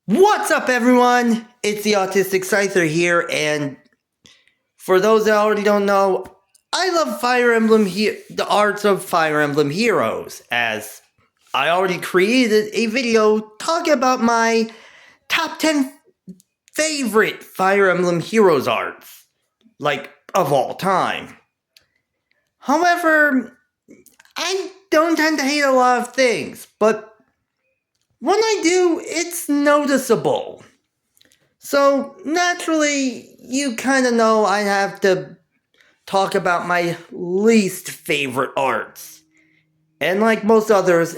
What's up, everyone? It's the Autistic Scyther here, and for those that already don't know, I love the arts of Fire Emblem Heroes, as I already created a video talking about my top 10 favorite Fire Emblem Heroes arts, of all time. However, I don't tend to hate a lot of things, but when I do, it's noticeable. So, naturally, you kind of know I have to talk about my least favorite arts. And like most others,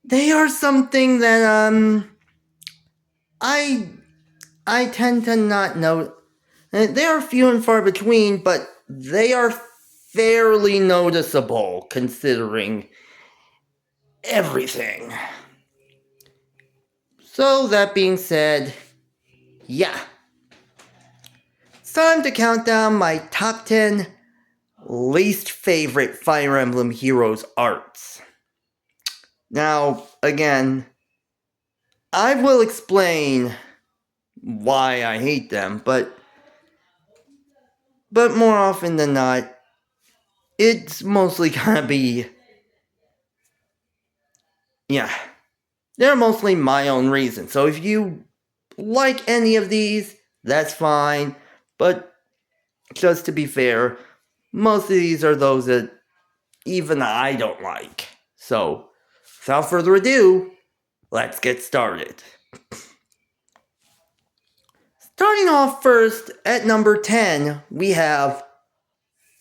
they are something that, I tend to not know. They are few and far between, but they are fairly noticeable considering everything. So, that being said, yeah. It's time to count down my top 10 least favorite Fire Emblem Heroes arts. Now, again, I will explain why I hate them, but more often than not, it's mostly gonna be, they're mostly my own reasons. So if you like any of these, that's fine, but just to be fair, most of these are those that even I don't like. So, without further ado, let's get started. Starting off first, at number 10, we have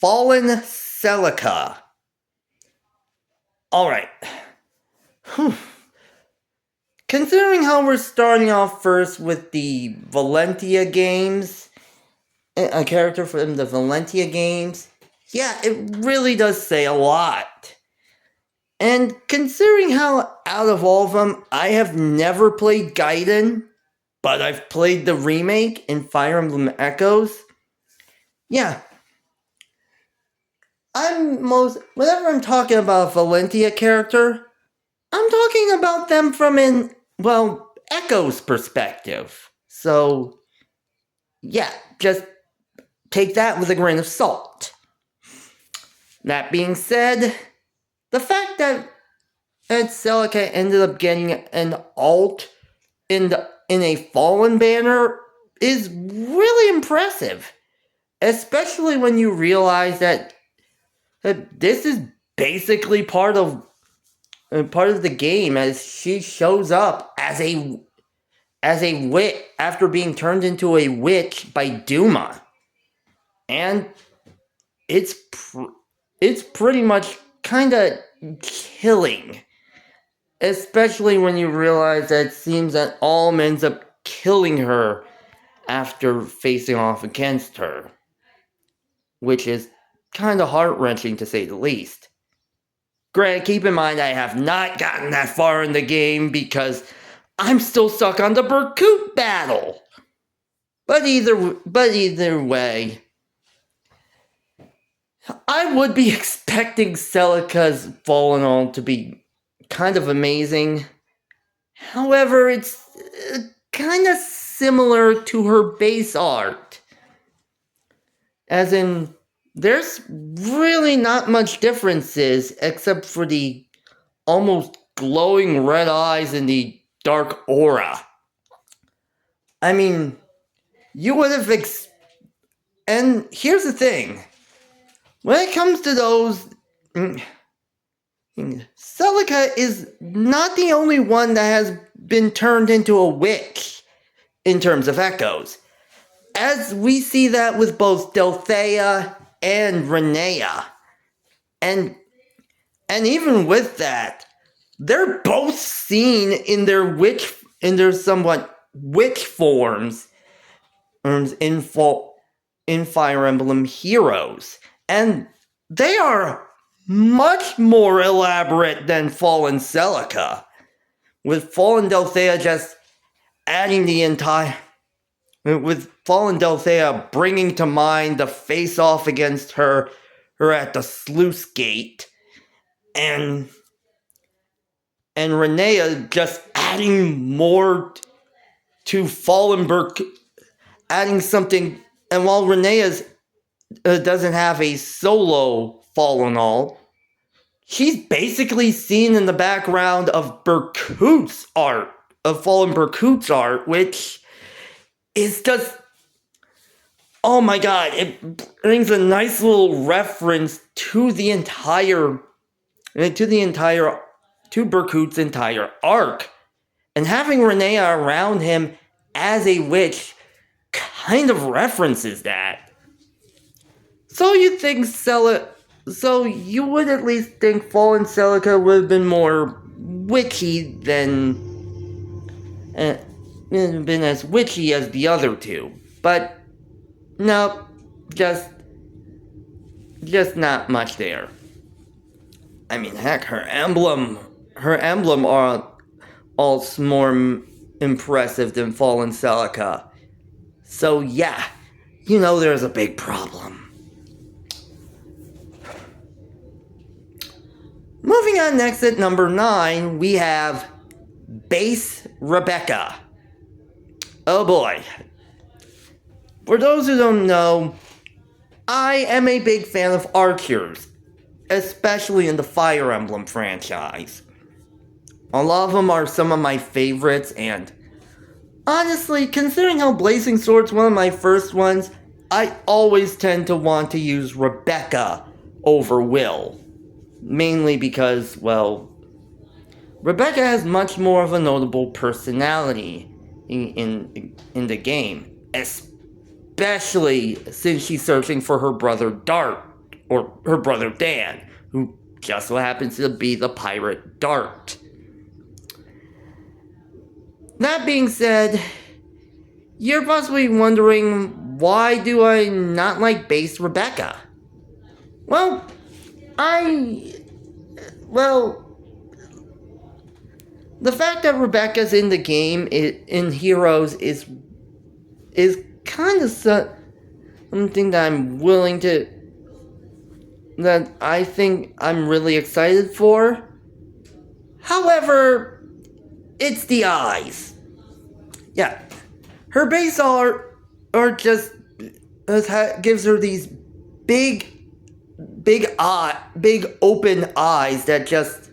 Fallen Celica. Alright. Considering how we're starting off first with the Valentia games, a character from the Valentia games, yeah, it really does say a lot. And considering how out of all of them, I have never played Gaiden, but I've played the remake in Fire Emblem Echoes. Yeah. Whenever I'm talking about a Valentia character, I'm talking about them from Echoes perspective. So, yeah, just take that with a grain of salt. That being said, the fact that Celica ended up getting an alt in a Fallen banner is really impressive. Especially when you realize that this is basically part of the game, as she shows up as a witch after being turned into a witch by Duma. And it's pretty much kind of killing. Especially when you realize that it seems that Alm ends up killing her after facing off against her. Which is kind of heart-wrenching to say the least. Granted, keep in mind I have not gotten that far in the game because I'm still stuck on the Berkut battle. But either way, I would be expecting Celica's Fallen All to be kind of amazing. However, it's kind of similar to her base art. As in, there's really not much differences except for the almost glowing red eyes and the dark aura. I mean, you would have and here's the thing. When it comes to those, Celica is not the only one that has been turned into a witch in terms of echoes. As we see that with both Delthea and Renea. And even with that, they're both seen in their somewhat witch forms in Fire Emblem Heroes. And they are much more elaborate than Fallen Celica, with Fallen Delthea just adding with Fallen Delthea bringing to mind the face-off against her at the sluice gate, and Renea just adding more to Fallen Burke, adding something. And while Renea's doesn't have a solo Fallen All, she's basically seen in the background of Berkut's art, of Fallen Berkut's art, which is just, oh my god, it brings a nice little reference to the entire, to Berkut's entire arc. And having Renea around him as a witch kind of references that. So you would at least think Fallen Celica would have been more witchy than, been as witchy as the other two. But, no, just not much there. I mean, heck, her emblem are all more impressive than Fallen Celica. So yeah, there's a big problem. Moving on next at number 9, we have Base Rebecca. Oh boy. For those who don't know, I am a big fan of archers, especially in the Fire Emblem franchise. A lot of them are some of my favorites, and honestly, considering how Blazing Sword's one of my first ones, I always tend to want to use Rebecca over Will. Mainly because, well, Rebecca has much more of a notable personality in the game, especially since she's searching for her brother Dart, or her brother Dan, who just so happens to be the pirate Dart. That being said, you're possibly wondering, why do I not like Base Rebecca? Well, the fact that Rebecca's in the game, in Heroes, is kind of something that I think I'm really excited for. However, it's the eyes. Yeah, her base art just gives her these big open eyes that just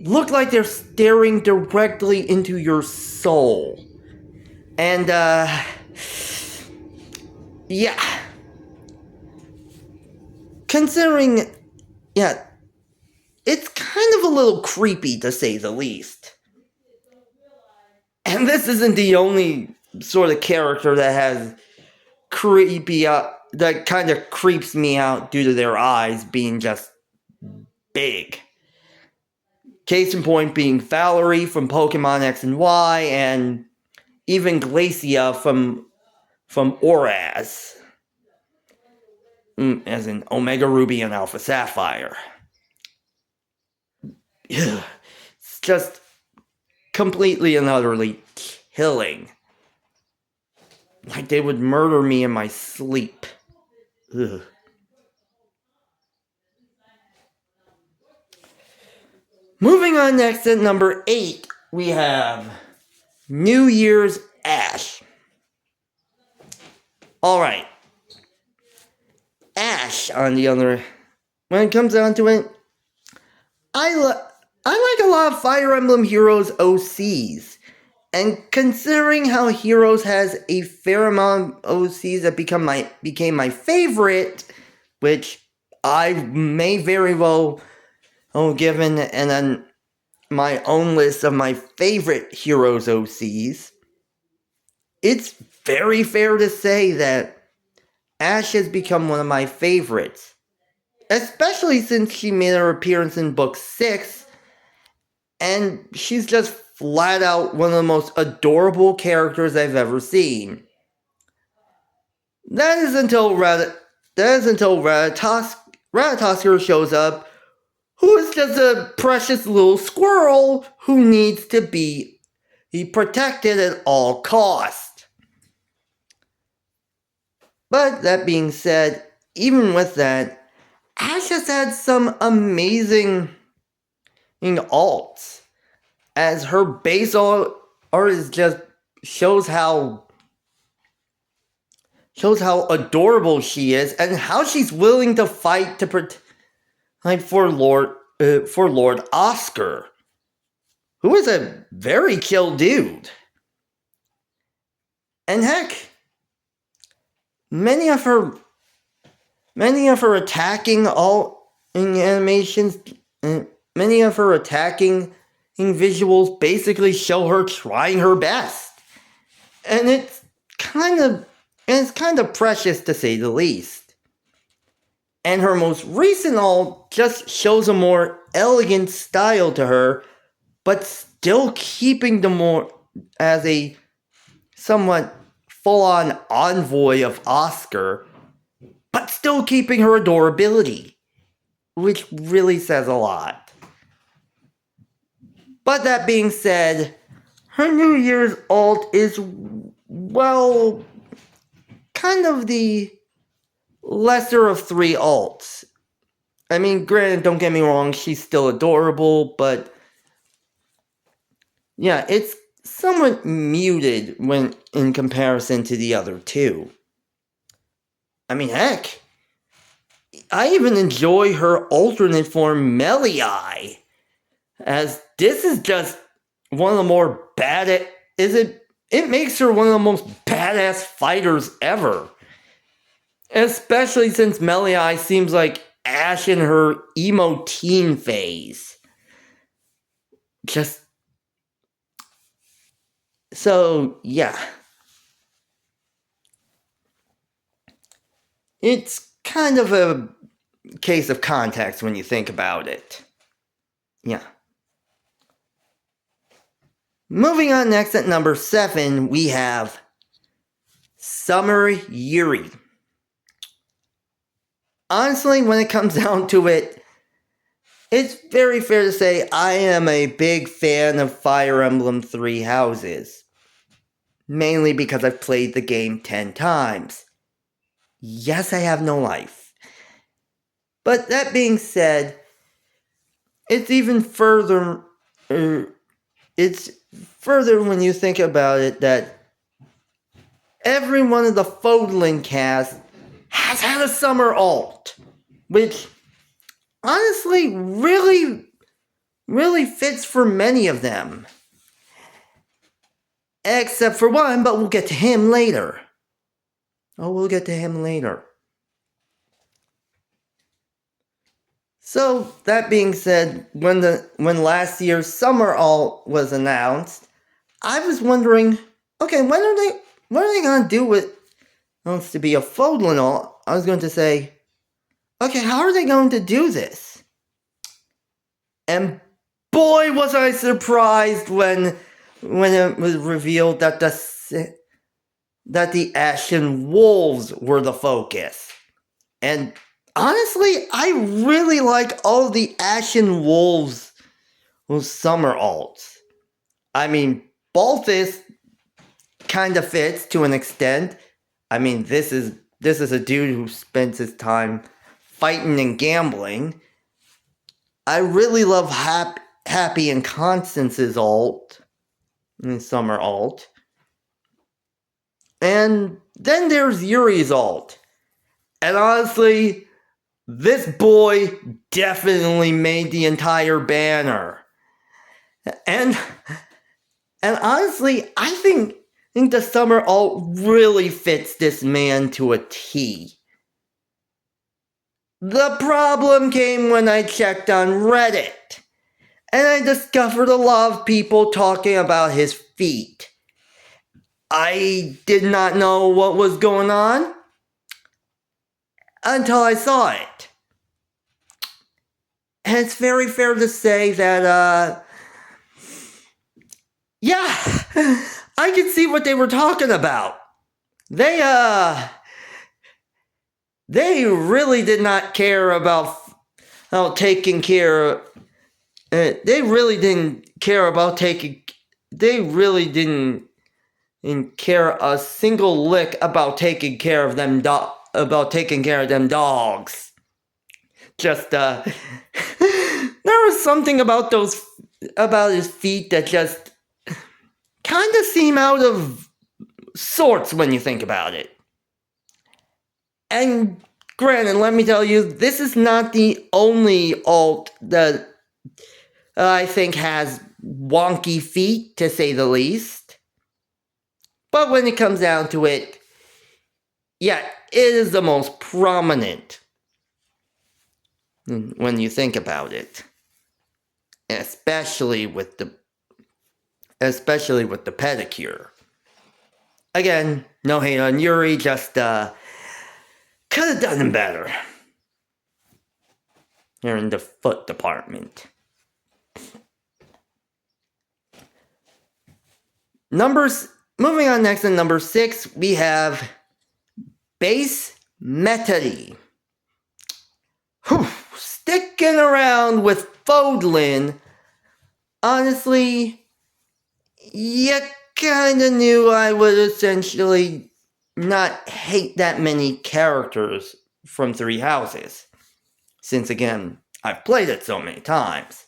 look like they're staring directly into your soul. And yeah, considering, yeah, it's kind of a little creepy to say the least. And this isn't the only sort of character that has that kind of creeps me out due to their eyes being just big. Case in point being Valerie from Pokemon X and Y, and even Glacia from Oraz, as in Omega Ruby and Alpha Sapphire. It's just completely and utterly killing. Like they would murder me in my sleep. Ugh. Moving on next at number 8, we have New Year's Ash. Alright. Ash, on the other, when it comes down to it, I like a lot of Fire Emblem Heroes OCs. And considering how Heroes has a fair amount of OCs that became my favorite, which I may very well given and then my own list of my favorite Heroes OCs, it's very fair to say that Ash has become one of my favorites. Especially since she made her appearance in Book 6, and she's just flat out one of the most adorable characters I've ever seen. That is until Ratatoskr shows up, who is just a precious little squirrel who needs to be protected at all costs. But that being said, even with that, Ash has had some amazing alts, as her base art is just shows how adorable she is and how she's willing to fight to for Lord Oscar, who is a very chill dude. And heck, many of her attacking all in animations, many of her attacking visuals basically show her trying her best. And it's kind of precious, to say the least. And her most recent ult just shows a more elegant style to her, but still keeping the more as a somewhat full-on envoy of Oscar, but still keeping her adorability, which really says a lot. But that being said, her New Year's ult is, well, kind of the lesser of three ults. I mean, granted, don't get me wrong, she's still adorable, but yeah, it's somewhat muted when in comparison to the other two. I mean, heck, I even enjoy her alternate form, Melee, as this is just one of the more badass. It makes her one of the most badass fighters ever. Especially since Melee seems like Ash in her emo teen phase. So, yeah. It's kind of a case of context when you think about it. Yeah. Moving on next at number 7, we have Summer Yuri. Honestly, when it comes down to it, it's very fair to say I am a big fan of Fire Emblem Three Houses. Mainly because I've played the game 10 times. Yes, I have no life. But that being said, it's even further... it's further when you think about it that every one of the Fodlin cast has had a summer ult, which honestly really fits for many of them. Except for one, but we'll get to him later. So, that being said, when last year's summer ult was announced, I was wondering, okay, what are they gonna do with wants to be a Fodlin ult? I was going to say, okay, how are they going to do this? And boy, was I surprised when it was revealed that the Ashen Wolves were the focus. And honestly, I really like all the Ashen Wolves summer ults. I mean, Balthus kind of fits to an extent. I mean, this is a dude who spends his time fighting and gambling. I really love Happy and Constance's ult, summer ult. And then there's Yuri's ult. And honestly, this boy definitely made the entire banner. And honestly, I think the summer ult really fits this man to a T. The problem came when I checked on Reddit, and I discovered a lot of people talking about his feet. I did not know what was going on until I saw it. And it's very fair to say that, yeah, I could see what they were talking about. They really did not care about taking care. They really didn't care about taking. They really didn't care a single lick about taking care of them. About taking care of them dogs. Just there was something about his feet that just kind of seem out of sorts when you think about it. And granted, let me tell you, this is not the only alt that I think has wonky feet, to say the least. But when it comes down to it, yeah, it is the most prominent when you think about it. Especially with the pedicure. Again, no hate on Yuri, just could have done him better. Here in the foot department. Moving on next to number 6, we have Base Metary. Sticking around with Fodlin. Honestly, you kinda knew I would essentially not hate that many characters from Three Houses. Since again, I've played it so many times.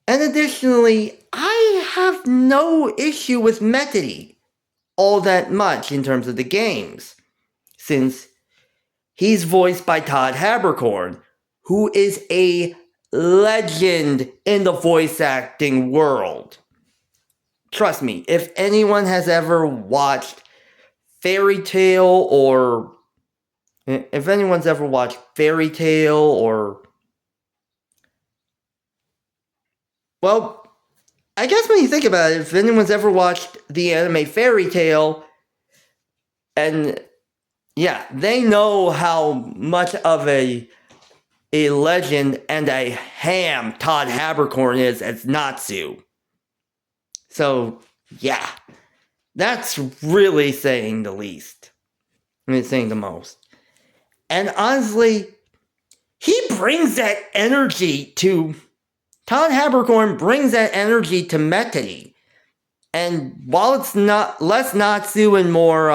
And additionally, I have no issue with Metary all that much in terms of the games, since he's voiced by Todd Haberkorn, who is a legend in the voice acting world. Trust me, if anyone has ever watched Fairy Tail or... Well, I guess when you think about it, if anyone's ever watched the anime Fairy Tail, and yeah, they know how much of a legend and a ham Todd Haberkorn is as Natsu. So, yeah, that's really saying the least. I mean, saying the most. And honestly, Todd Haberkorn brings that energy to Metary. And while it's not less Natsu and more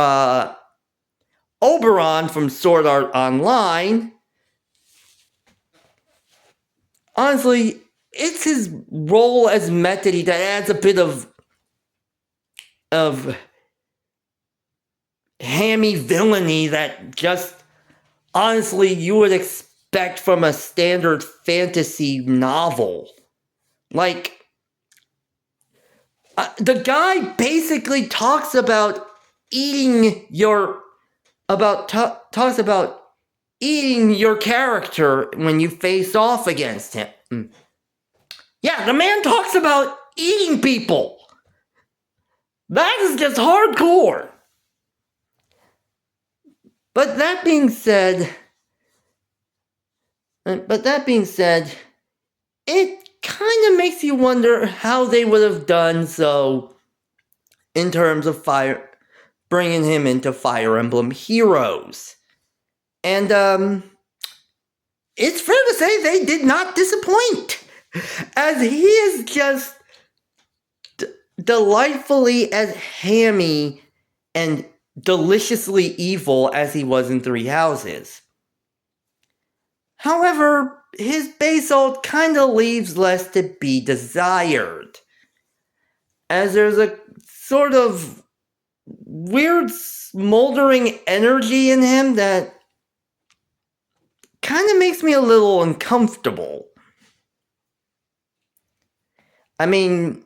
Oberon from Sword Art Online, honestly, it's his role as Metary that adds a bit of hammy villainy that just, honestly, you would expect from a standard fantasy novel. Like, the guy basically talks about eating your character when you face off against him. Yeah, the man talks about eating people. That is just hardcore. But that being said, it kind of makes you wonder how they would have done so in terms of bringing him into Fire Emblem Heroes. And it's fair to say they did not disappoint, as he is just delightfully as hammy and deliciously evil as he was in Three Houses. However, his base ult kinda leaves less to be desired, as there's a sort of weird smoldering energy in him that kinda makes me a little uncomfortable. I mean,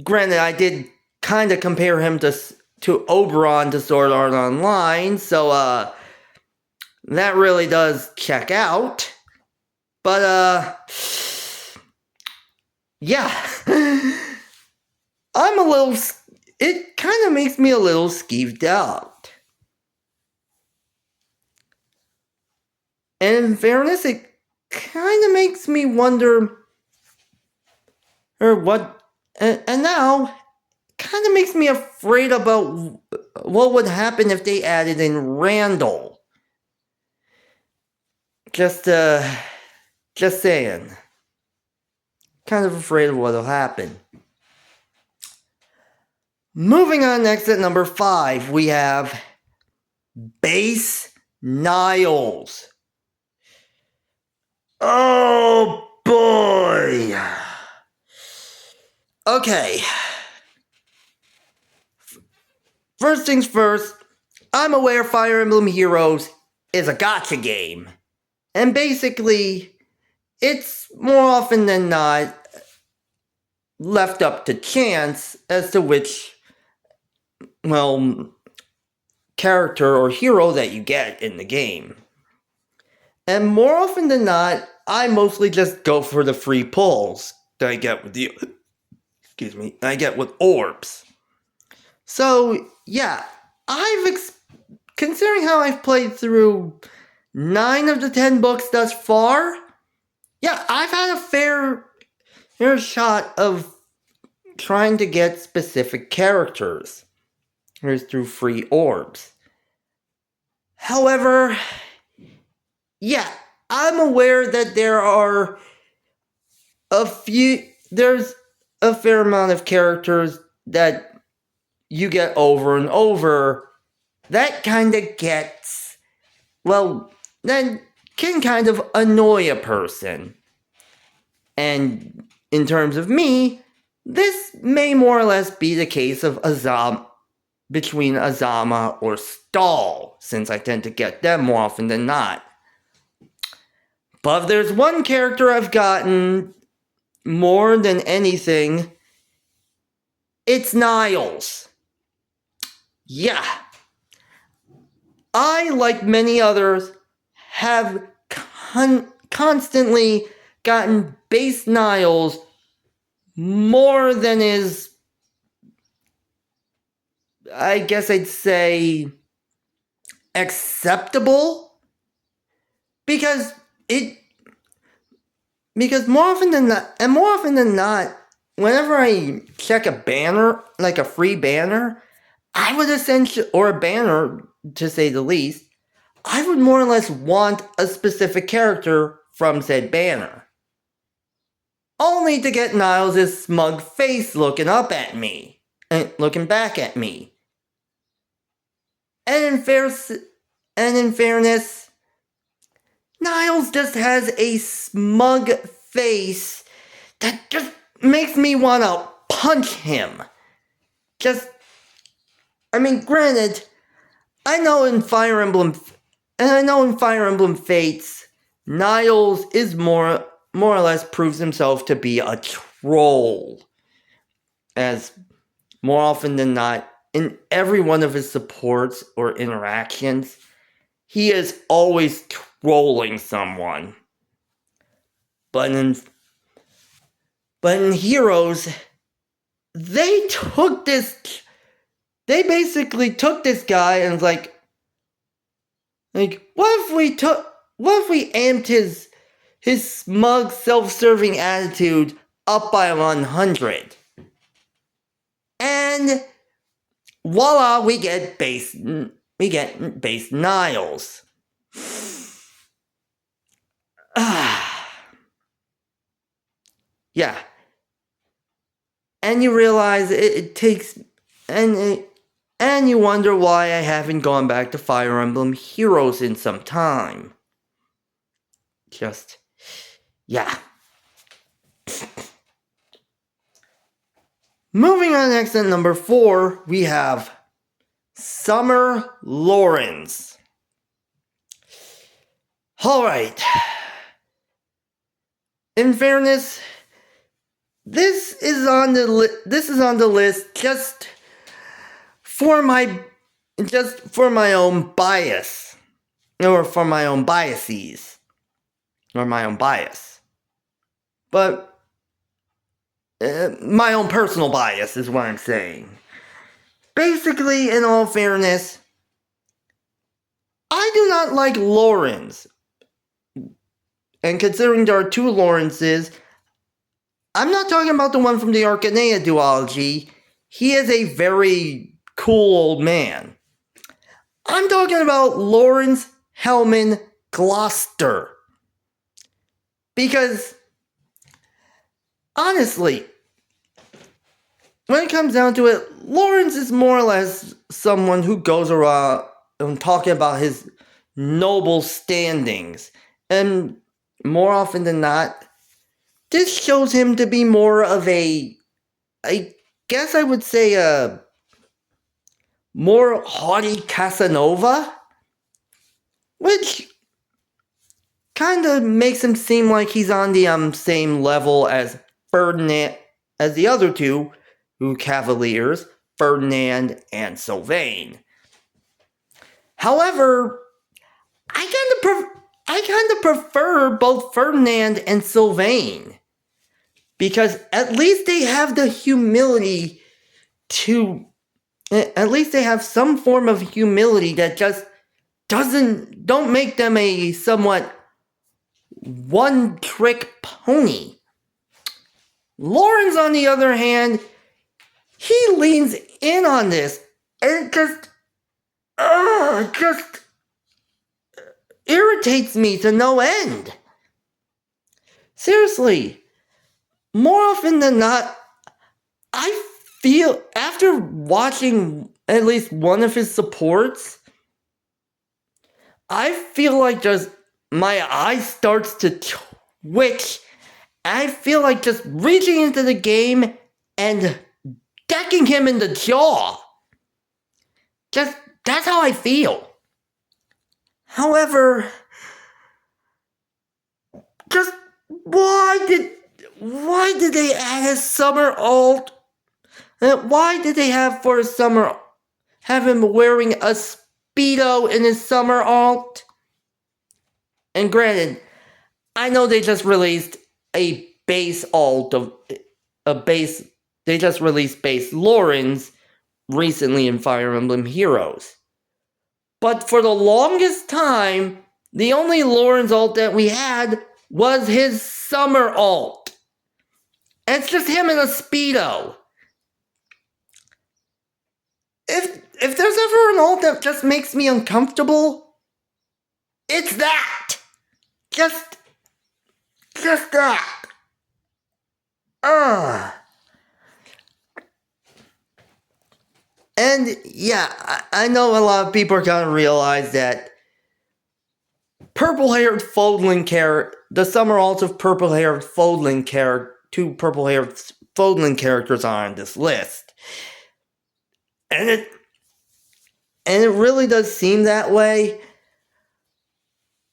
granted, I did kinda compare him to Oberon to Sword Art Online, so that really does check out. But yeah. It kind of makes me a little skeeved out. And in fairness, it kind of makes me wonder and now kind of makes me afraid about what would happen if they added in Randall. Just saying. Kind of afraid of what'll happen. Moving on next at number 5, we have Base Niles. Oh boy! Okay. First things first, I'm aware Fire Emblem Heroes is a gacha game. And basically, it's more often than not left up to chance as to which, character or hero that you get in the game. And more often than not, I mostly just go for the free pulls that I get with I get with orbs. So, yeah, considering how I've played through 9 of the 10 books thus far, yeah, I've had a fair shot of trying to get specific characters through free orbs. However, yeah, I'm aware that there's a fair amount of characters that you get over and over that kind of then can kind of annoy a person. And in terms of me, this may more or less be the case of between Azama or Stall, since I tend to get them more often than not. But if there's one character I've gotten more than anything, it's Niles. Yeah. I, like many others, have constantly gotten base Niles more than is, I guess I'd say, acceptable. Because more often than not, whenever I check a banner, like a free banner, or a banner, to say the least, I would more or less want a specific character from said banner. Only to get Niles' smug face looking up at me, and looking back at me. And in fairness, Niles just has a smug face that just makes me want to punch him. Granted, I know in Fire Emblem Fates, Niles is more or less proves himself to be a troll. As more often than not, in every one of his supports or interactions, he is always trolling someone. But in Heroes, they basically took this guy and was like, what if we amped his smug, self-serving attitude up by 100? And voila, we get base Niles. Yeah. And you realize it takes, and you wonder why I haven't gone back to Fire Emblem Heroes in some time. Yeah. Moving on next at number 4, we have Summer Lawrence. Alright. In fairness, this is on the list just for my own bias, or for my own biases, or my own bias. But my own personal bias is what I'm saying. Basically, in all fairness, I do not like Lawrence. And considering there are 2 Lawrences, I'm not talking about the one from the Arcanea duology. He is a very cool old man. I'm talking about Lawrence Hellman Gloucester. Because, honestly, when it comes down to it, Lawrence is more or less someone who goes around and talking about his noble standings. And more often than not, this shows him to be more of a I guess I would say a more haughty Casanova, which kind of makes him seem like he's on the same level as Ferdinand, as the other two Cavaliers, Ferdinand and Sylvain. However, I kind of prefer both Ferdinand and Sylvain, because at least they have the humility to, at least they have some form of humility that just don't make them a somewhat one-trick pony. Lawrence, on the other hand, he leans in on this and just irritates me to no end. Seriously, more often than not, I feel, after watching at least one of his supports, I feel like just my eye starts to twitch. I feel like just reaching into the game and decking him in the jaw. Just, that's how I feel. However, just why did they add a summer alt? Why did they have him wearing a Speedo in his summer alt? And granted, I know they just released a base alt they just released base Lawrence recently in Fire Emblem Heroes. But for the longest time, the only Lawrence alt that we had was his summer alt. And it's just him in a Speedo. If there's ever an alt that just makes me uncomfortable, it's that. Just that. And yeah, I know a lot of people are gonna realize that purple-haired Fodlan the summer alt of purple-haired Fodlan two purple-haired Fodlan characters are on this list. And it really does seem that way.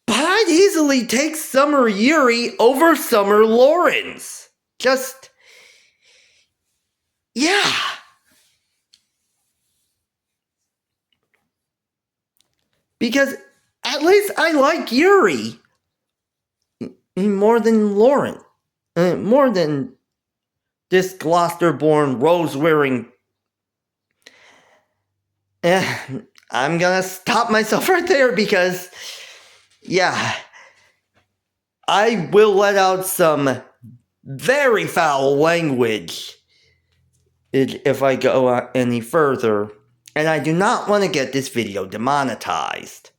But I'd easily take Summer Yuri over Summer Lawrence. Just, yeah. Because at least I like Yuri more than Lawrence. More than this Gloucester-born, rose-wearing... I'm gonna stop myself right there because, yeah, I will let out some very foul language if I go any further, and I do not want to get this video demonetized.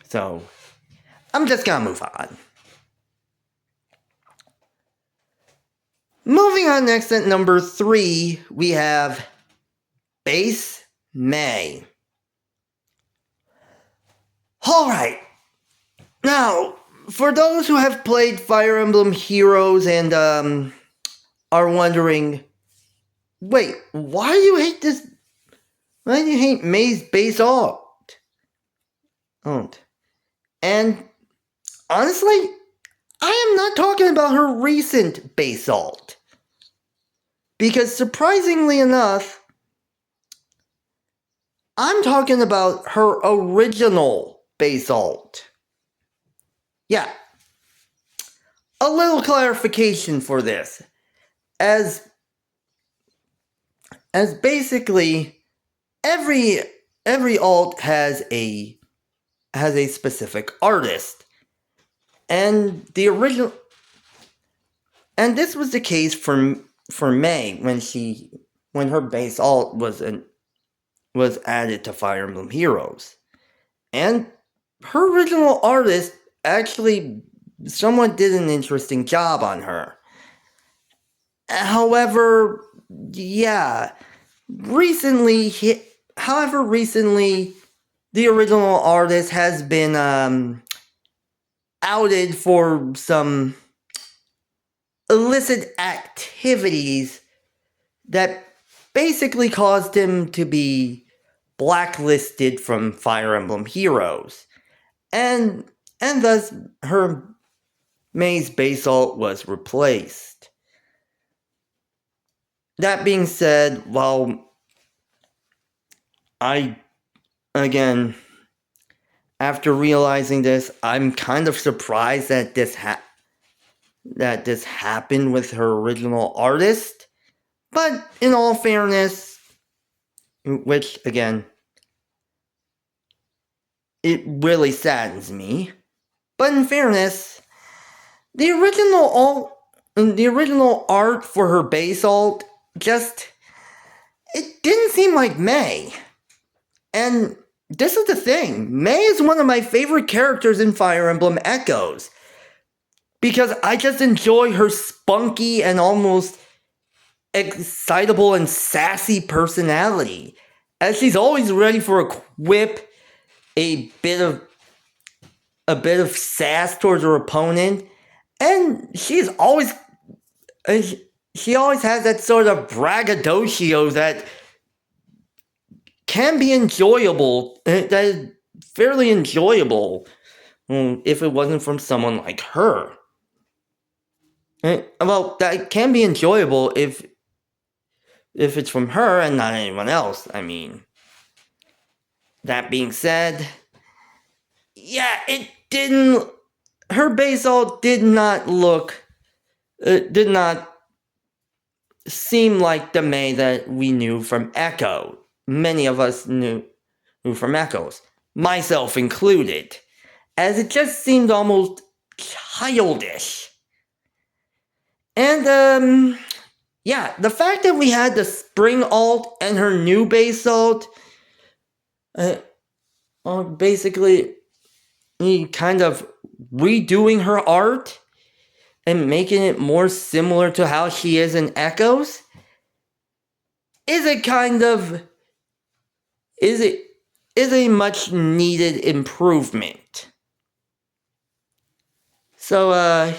So, I'm just gonna move on. Moving on next at number 3, we have Base May. Alright, now, for those who have played Fire Emblem Heroes and are wondering, wait, why do you hate this? Why do you hate May's base alt? And honestly, I am not talking about her recent base alt. Because surprisingly enough, I'm talking about her original base alt. Yeah. A little clarification for this. As basically every alt has a specific artist. And the original, and this was the case for May when her base alt was added to Fire Emblem Heroes. And her original artist actually somewhat did an interesting job on her. However, yeah, recently the original artist has been outed for some illicit activities that basically caused him to be blacklisted from Fire Emblem Heroes. And thus her May's basalt was replaced. That being said, after realizing this, I'm kind of surprised that this happened with her original artist. But in all fairness, which again, it really saddens me. But in fairness, the original art for her basalt it didn't seem like May. And this is the thing, May is one of my favorite characters in Fire Emblem Echoes. Because I just enjoy her spunky and almost excitable and sassy personality. As she's always ready for a quip, a bit of sass towards her opponent. And she always has that sort of braggadocio that can be enjoyable, that is fairly enjoyable, if it wasn't from someone like her. Well, that can be enjoyable if it's from her and not anyone else, I mean. That being said, yeah, her basalt did not seem like the May that we knew from Echo. Many of us knew from Echoes, myself included, as it just seemed almost childish. And, the fact that we had the spring alt and her new basalt, basically kind of redoing her art and making it more similar to how she is in Echoes, is a much needed improvement. So,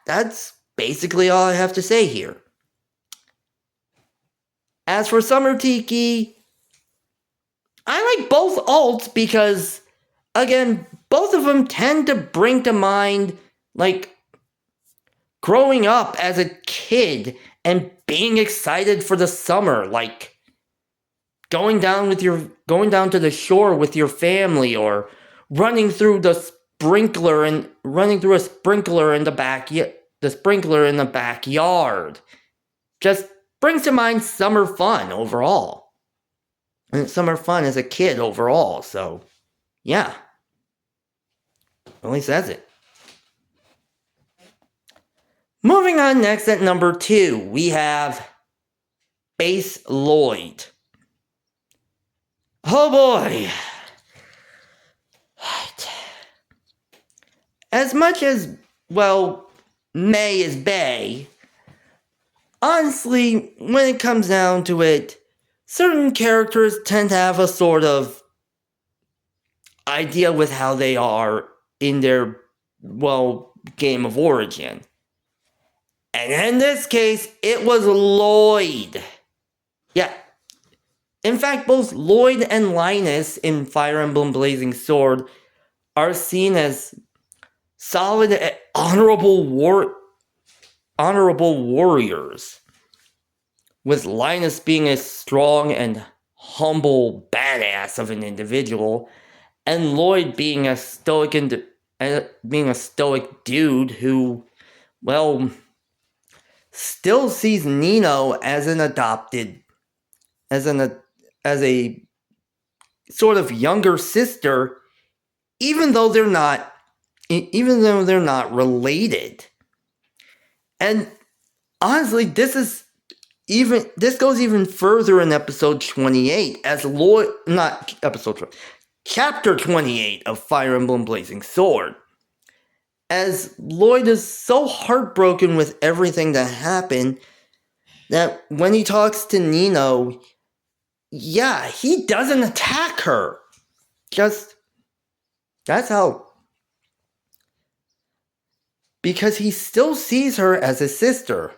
that's basically all I have to say here. As for Summer Tiki, I like both alts because, again, both of them tend to bring to mind, like, growing up as a kid and being excited for the summer, like going down to the shore with your family, or running through a sprinkler in the backyard. Just brings to mind summer fun overall. And summer fun as a kid overall, so yeah. At least that's it. Moving on, next at number 2, we have Bass Lloyd. Oh boy. As much as, May is Bae, honestly, when it comes down to it, certain characters tend to have a sort of idea with how they are in their, game of origin. And in this case, it was Lloyd. Yeah. In fact, both Lloyd and Linus in Fire Emblem Blazing Sword are seen as solid, honorable warriors. With Linus being a strong and humble badass of an individual, and Lloyd being a stoic dude who, still sees Nino as a sort of younger sister, even though they're not related. And honestly, this goes even further in episode 28, as chapter 28 of Fire Emblem Blazing Sword. As Lloyd is so heartbroken with everything that happened, that when he talks to Nino, he doesn't attack her. That's how because he still sees her as his sister.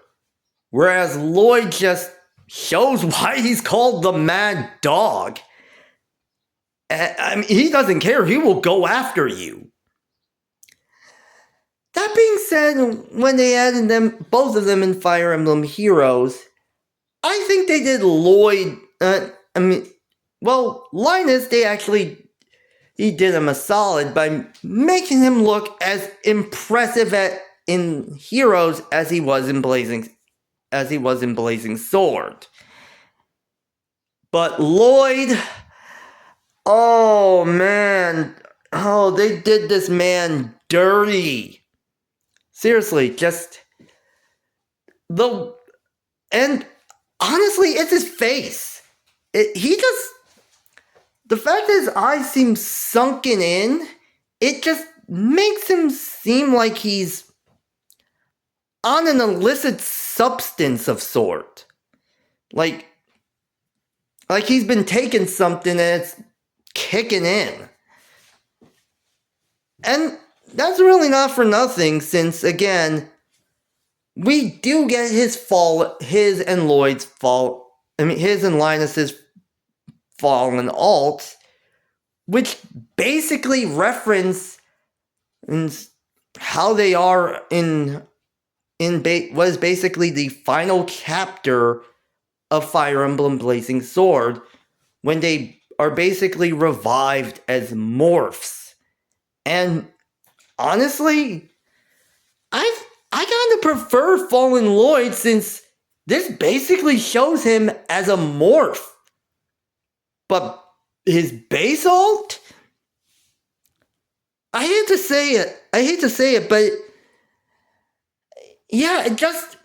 Whereas Lloyd just shows why he's called the Mad Dog. I mean, he doesn't care. He will go after you. That being said, when they added them, both of them in Fire Emblem Heroes, I think they did Lloyd. Linus, he did him a solid by making him look as impressive in Heroes as he was in Blazing Sword. But Lloyd, oh man, they did this man dirty. Seriously, and honestly, it's his face. The fact that his eyes seem sunken in, it just makes him seem like he's on an illicit substance of sort. Like he's been taking something and it's kicking in. And that's really not for nothing, since, again, we do get his and Lloyd's fall. I mean, his and Linus's fallen alt, which basically reference how they are was basically the final chapter of Fire Emblem Blazing Sword, when they are basically revived as morphs. And honestly, I kind of prefer Fallen Lloyd, since this basically shows him as a morph. But his base alt? I hate to say it, but yeah, it just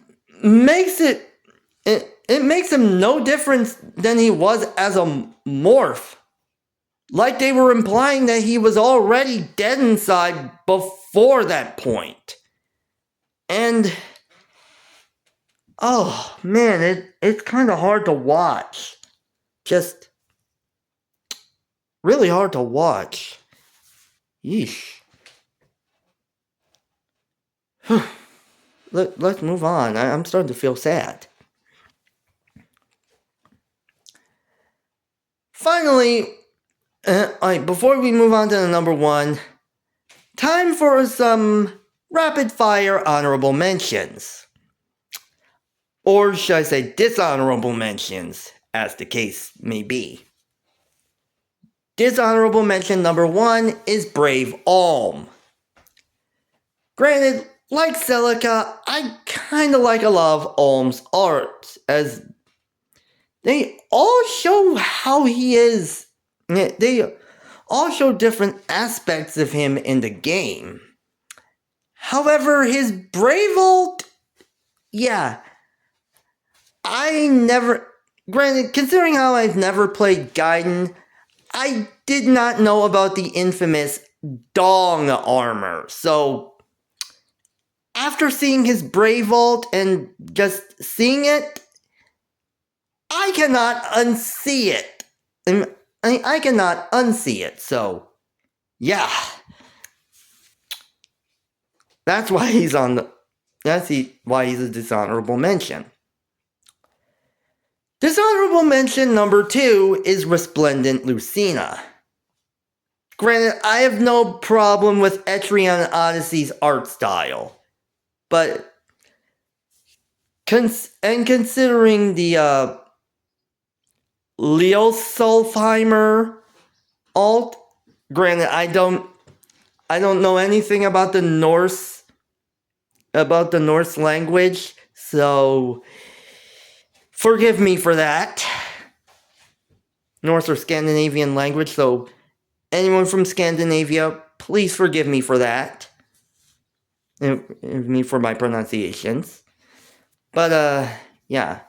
makes it makes him no difference than he was as a morph. Like they were implying that he was already dead inside before that point. And oh man, it's kind of hard to watch. Just really hard to watch. Yeesh. Let's move on. I'm starting to feel sad. Finally, before we move on to the number one, time for some rapid fire honorable mentions. Or should I say dishonorable mentions, as the case may be. Dishonorable mention number one is Brave Alm. Granted, like Celica, I kinda like a lot of Alm's art, as they all show how he is. They all show different aspects of him in the game. However, his Brave alt, yeah, granted, considering how I've never played Gaiden, I did not know about the infamous Dong armor. So, after seeing his Brave alt and just seeing it, I cannot unsee it. I cannot unsee it, so yeah. That's why he's why he's a dishonorable mention. Dishonorable mention number two is Resplendent Lucina. Granted, I have no problem with Etrian Odyssey's art style, but considering the Leosulfheimer alt, granted, I don't know anything about the Norse language, so forgive me for that. Norse or Scandinavian language, so anyone from Scandinavia, please forgive me for that. Me for my pronunciations. But, yeah.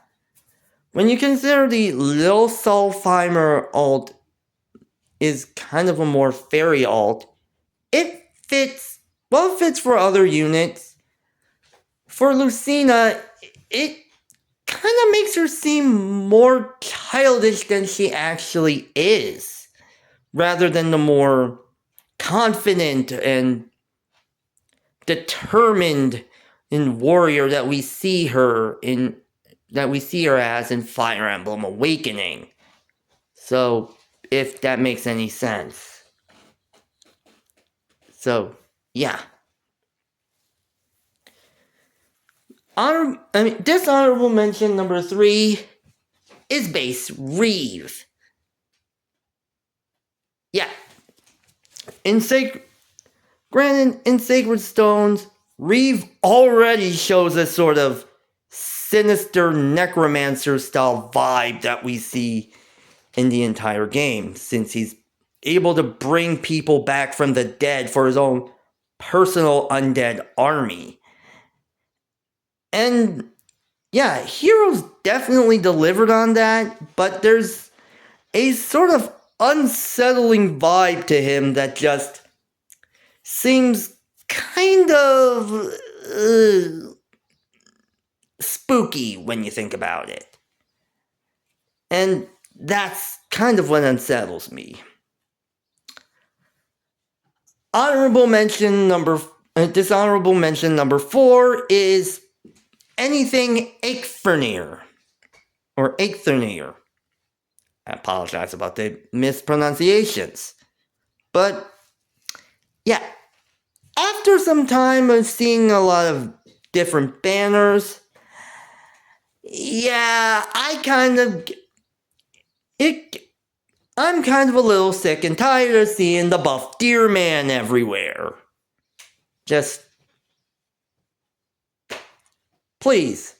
When you consider the Leosulfheimer alt is kind of a more fairy alt, it fits for other units. For Lucina, it kind of makes her seem more childish than she actually is, rather than the more confident and determined warrior that we see her as in Fire Emblem Awakening. So, if that makes any sense. So, yeah. Dishonorable mention number 3 is Base Reeve. Yeah. In Sacred Stones, Reeve already shows a sort of sinister necromancer style vibe that we see in the entire game, since he's able to bring people back from the dead for his own personal undead army. And yeah, Heroes definitely delivered on that, but there's a sort of unsettling vibe to him that just seems kind of spooky when you think about it. And that's kind of what unsettles me. Dishonorable mention number 4 is anything Eikthrnir. Or Eikthrnir. I apologize about the mispronunciations. But, yeah. After some time of seeing a lot of different banners, yeah, I'm kind of a little sick and tired of seeing the buff deer man everywhere. Just, please,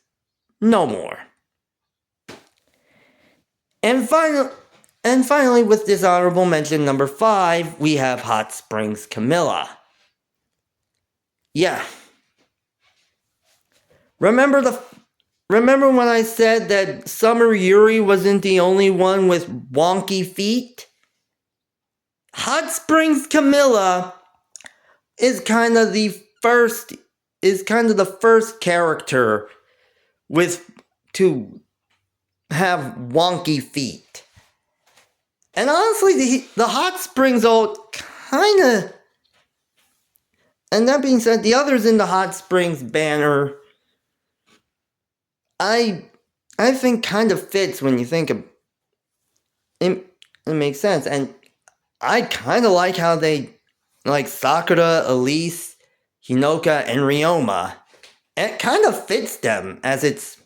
no more. And finally, with dishonorable mention number 5, we have Hot Springs Camilla. Yeah. Remember when I said that Summer Yuri wasn't the only one with wonky feet? Hot Springs Camilla is kind of the first character to have wonky feet. And honestly, the Hot Springs ult kind of... And that being said, the others in the Hot Springs banner, I think kind of fits when you think of it. It makes sense. And I kind of like how they, like Sakura, Elise, Hinoka, and Ryoma. It kind of fits them, as it's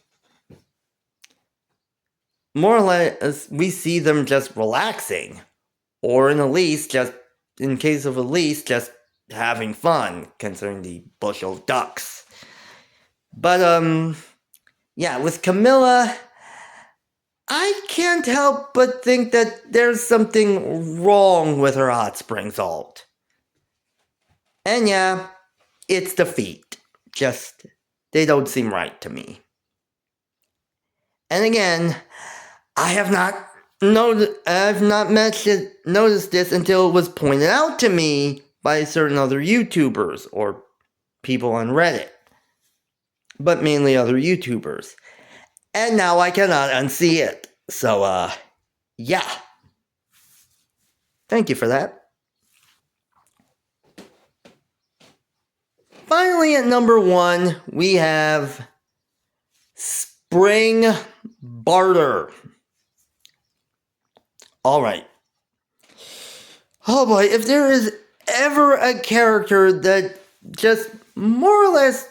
more or less we see them just relaxing. Or in case of Elise, just having fun, concerning the bushel ducks. But, yeah, with Camilla, I can't help but think that there's something wrong with her Hot Springs ult. And yeah, it's the feet. Just, they don't seem right to me. And again, I have not noticed this until it was pointed out to me by certain other YouTubers or people on Reddit. But mainly other YouTubers. And now I cannot unsee it. So, yeah. Thank you for that. Finally, at number 1, we have Spring Barter. Alright. Oh boy, if there is ever a character that just more or less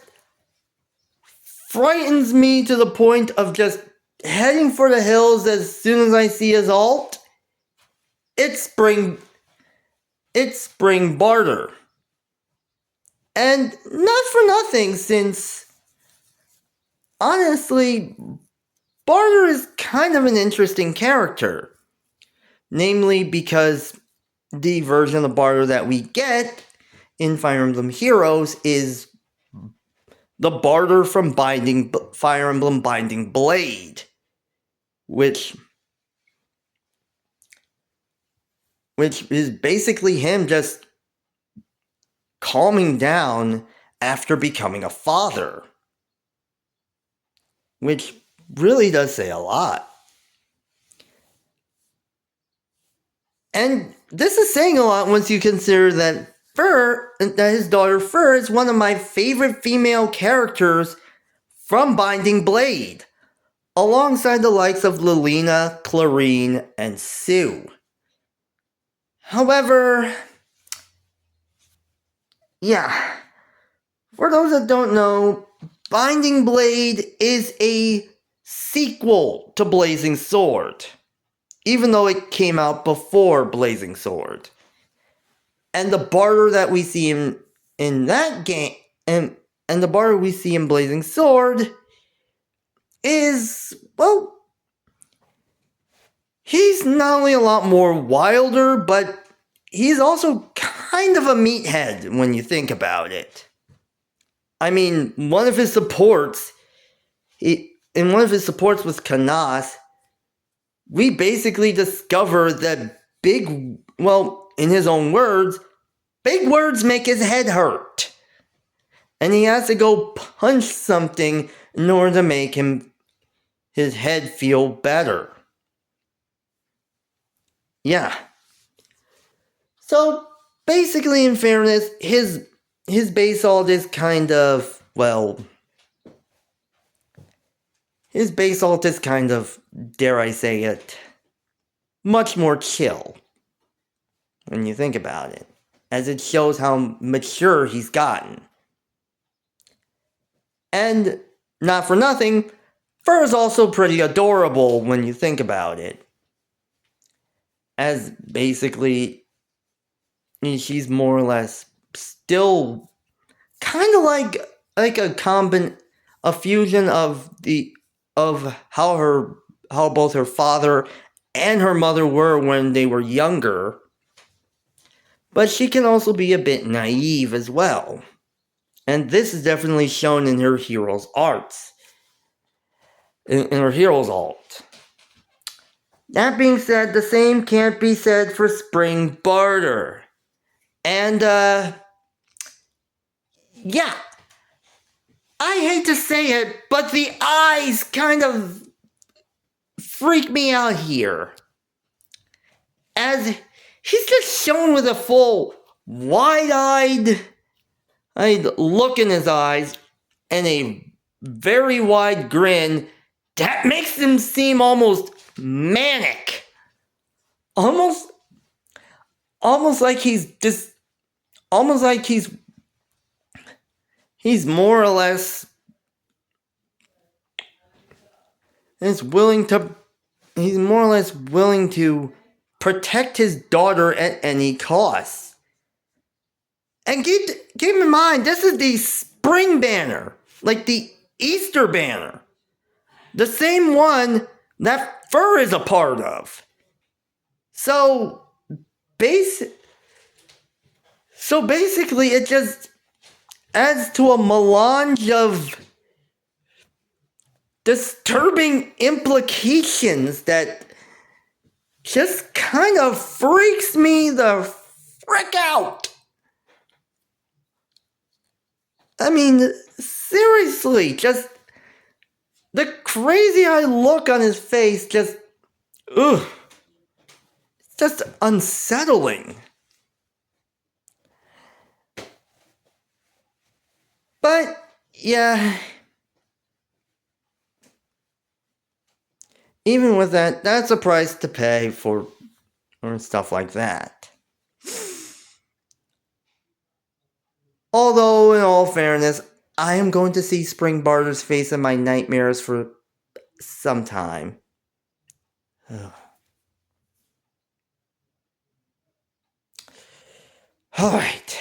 frightens me to the point of just heading for the hills as soon as I see his ult, it's Spring Barter. And not for nothing, since honestly, Barter is kind of an interesting character. Namely because the version of Barter that we get in Fire Emblem Heroes is the Barter from Fire Emblem Binding Blade, which is basically him just calming down after becoming a father, which really does say a lot. And this is saying a lot once you consider that his daughter Fur is one of my favorite female characters from Binding Blade, alongside the likes of Lilina, Clarine, and Sue. However, yeah, for those that don't know, Binding Blade is a sequel to Blazing Sword, even though it came out before Blazing Sword. And the barter that we see in that game, and the barter we see in Blazing Sword is, well, he's not only a lot more wilder, but he's also kind of a meathead when you think about it. I mean, one of his supports was Kanas. We basically discover that in his own words, big words make his head hurt. And he has to go punch something in order to make his head feel better. Yeah. So, basically, in fairness, his base ult is kind of, dare I say it, much more chill when you think about it, as it shows how mature he's gotten. And, not for nothing, Fur is also pretty adorable when you think about it, as basically she's more or less still kind of like a fusion of how both her father and her mother were when they were younger, but she can also be a bit naive as well, and this is definitely shown in her hero's arts, in her hero's ult. That being said, the same can't be said for Spring Barter. And, yeah. I hate to say it, but the eyes kind of freak me out here. As he's just shown with a full, wide-eyed look in his eyes and a very wide grin that makes him seem almost manic. Almost like he's more or less willing to protect his daughter at any cost. And keep in mind, this is the spring banner, like the Easter banner. The same one that Fur is a part of. So basically it just adds to a melange of disturbing implications that just kind of freaks me the frick out. I mean, seriously, just the crazy-eyed look on his face just, it's just unsettling. But, yeah, even with that, that's a price to pay for stuff like that. Although, in all fairness, I am going to see Spring Barter's face in my nightmares for some time. Alright.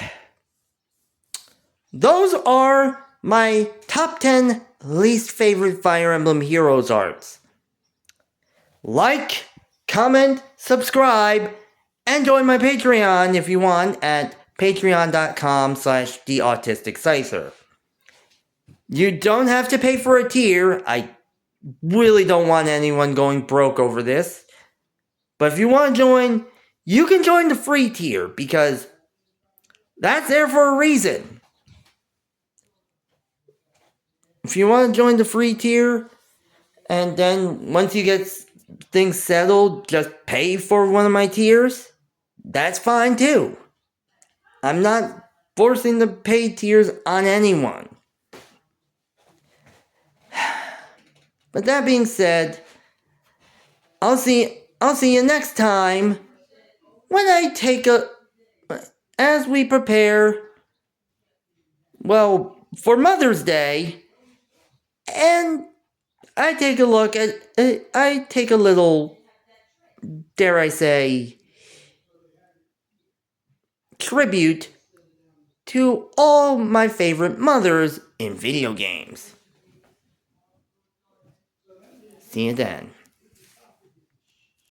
Those are my top 10 least favorite Fire Emblem Heroes arts. Like, comment, subscribe, and join my Patreon if you want at patreon.com/theautisticscyther. You don't have to pay for a tier. I really don't want anyone going broke over this. But if you want to join, you can join the free tier because that's there for a reason. If you want to join the free tier, and then once you get things settled, just pay for one of my tiers, that's fine too. I'm not forcing the paid tiers on anyone. But that being said, I'll see you next time when as we prepare, well, for Mother's Day, and I take a little, dare I say, tribute to all my favorite mothers in video games. See you then.